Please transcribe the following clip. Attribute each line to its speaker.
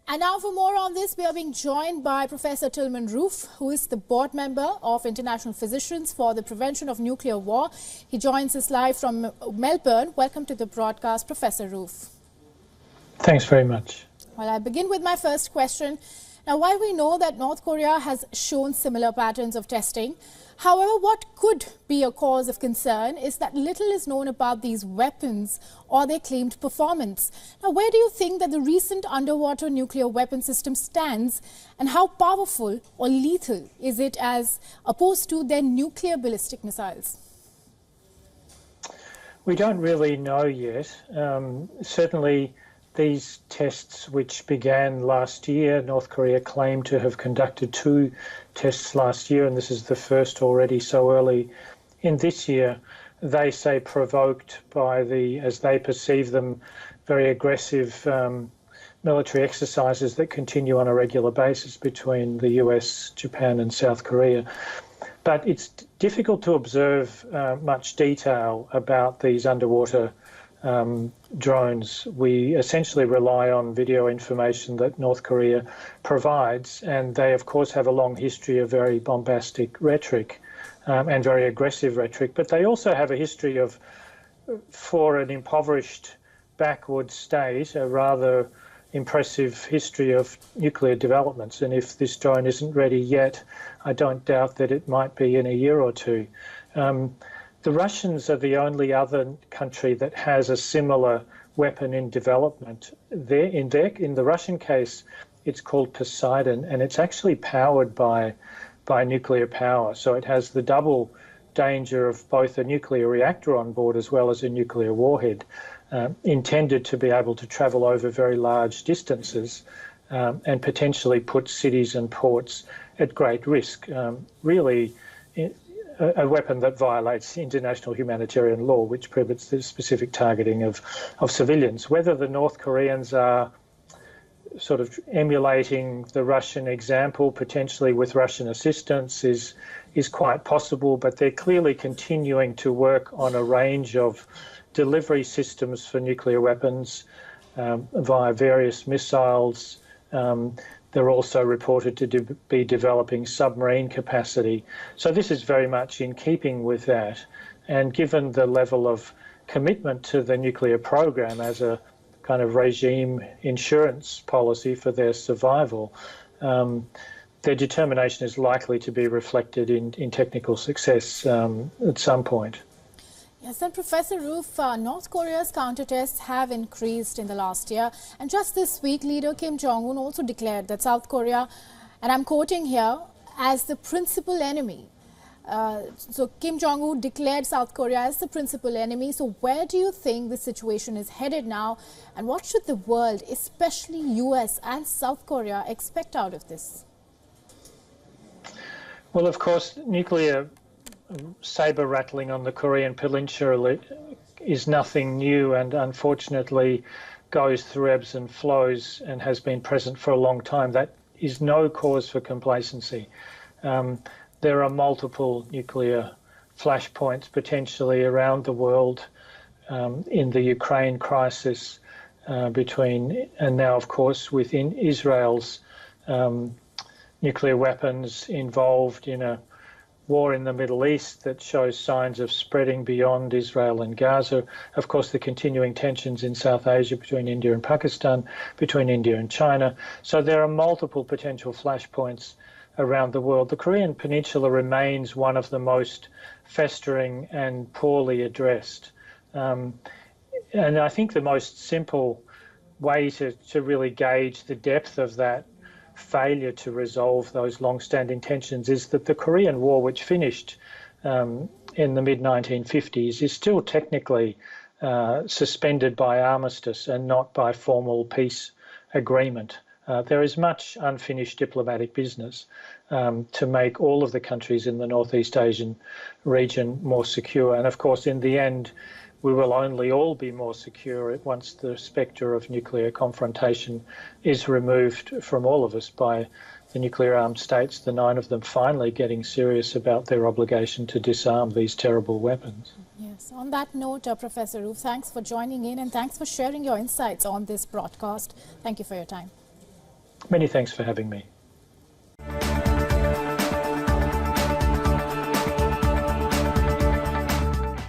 Speaker 1: And now for more on this, we are being joined by Professor Tilman Roof, who is the board member of International Physicians for the Prevention of Nuclear War. He joins us live from Melbourne. Welcome to the broadcast, Professor Roof.
Speaker 2: Thanks very much.
Speaker 1: Well, I begin with my first question. Now, while we know that North Korea has shown similar patterns of testing, however, what could be a cause of concern is that little is known about these weapons or their claimed performance. Now, where do you think that the recent underwater nuclear weapon system stands, and how powerful or lethal is it as opposed to their nuclear ballistic missiles?
Speaker 2: We don't really know yet. Certainly, these tests, which began last year, North Korea claimed to have conducted 2 tests last year, and this is the first already so early in this year. They say provoked by the, as they perceive them, very aggressive military exercises that continue on a regular basis between the US, Japan and South Korea. But it's difficult to observe much detail about these underwater drones. We essentially rely on video information that North Korea provides, and they of course have a long history of very bombastic rhetoric and very aggressive rhetoric, but they also have a history of, for an impoverished backward state, a rather impressive history of nuclear developments. And if this drone isn't ready yet, I don't doubt that it might be in a year or two. The Russians are the only other country that has a similar weapon in development. In the Russian case, it's called Poseidon, and it's actually powered by nuclear power. So it has the double danger of both a nuclear reactor on board as well as a nuclear warhead, intended to be able to travel over very large distances and potentially put cities and ports at great risk. Really, a weapon that violates international humanitarian law, which prohibits the specific targeting of civilians. Whether the North Koreans are sort of emulating the Russian example, potentially with Russian assistance, is quite possible, but they're clearly continuing to work on a range of delivery systems for nuclear weapons via various missiles. They're also reported to be developing submarine capacity. So this is very much in keeping with that. And given the level of commitment to the nuclear program as a kind of regime insurance policy for their survival, their determination is likely to be reflected in technical success at some point.
Speaker 1: Yes, and Professor Roof, North Korea's counter-tests have increased in the last year. And just this week, leader Kim Jong-un also declared that South Korea, and I'm quoting here, as the principal enemy. So Kim Jong-un declared South Korea as the principal enemy. So where do you think the situation is headed now? And what should the world, especially US and South Korea, expect out of this?
Speaker 2: Well, of course, nuclear saber rattling on the Korean Peninsula is nothing new, and unfortunately goes through ebbs and flows and has been present for a long time. That is no cause for complacency. There are multiple nuclear flashpoints potentially around the world, in the Ukraine crisis, and now of course within Israel's nuclear weapons involved in a war in the Middle East that shows signs of spreading beyond Israel and Gaza. Of course, the continuing tensions in South Asia between India and Pakistan, between India and China. So there are multiple potential flashpoints around the world. The Korean Peninsula remains one of the most festering and poorly addressed. And I think the most simple way to really gauge the depth of that failure to resolve those long-standing tensions is that the Korean War, which finished in the mid-1950s, is still technically suspended by armistice and not by formal peace agreement. There is much unfinished diplomatic business to make all of the countries in the Northeast Asian region more secure. And of course, in the end, we will only all be more secure once the spectre of nuclear confrontation is removed from all of us by the nuclear-armed states, the 9 of them finally getting serious about their obligation to disarm these terrible weapons.
Speaker 1: Yes. On that note, Professor Roof, thanks for joining in and thanks for sharing your insights on this broadcast. Thank you for your time.
Speaker 2: Many thanks for having me.